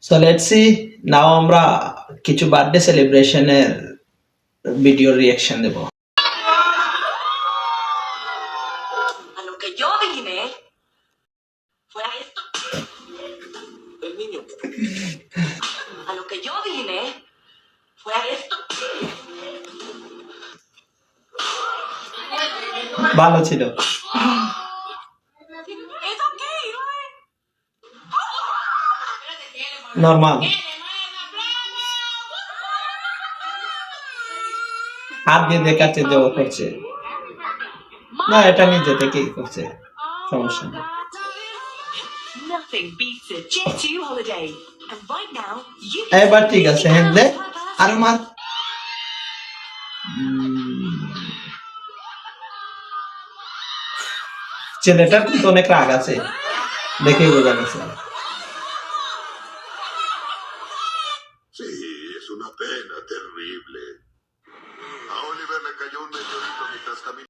So let's see now আমরা কিছু birthday সেলিব্রেশনের ভিডিও রিঅ্যাকশন দেব। A lo que yo vine fue a esto. El niño. A lo que yo vine fue a esto. ভালো ছিল, ¿Eso qué? Normal. হাত দিয়ে দেখাচ্ছে যে ও করছে, না এটা নিজে থেকেই করছে, সমস্যা নেই। Nothing beats a Jet2 holiday. And right now, you এবার ঠিক আছে, হ্যাঁ দে আরো মার। ছেলেটার কিন্তু অনেক রাগ আছে, দেখেই বোঝা গেছে। Sí, es una pena terrible.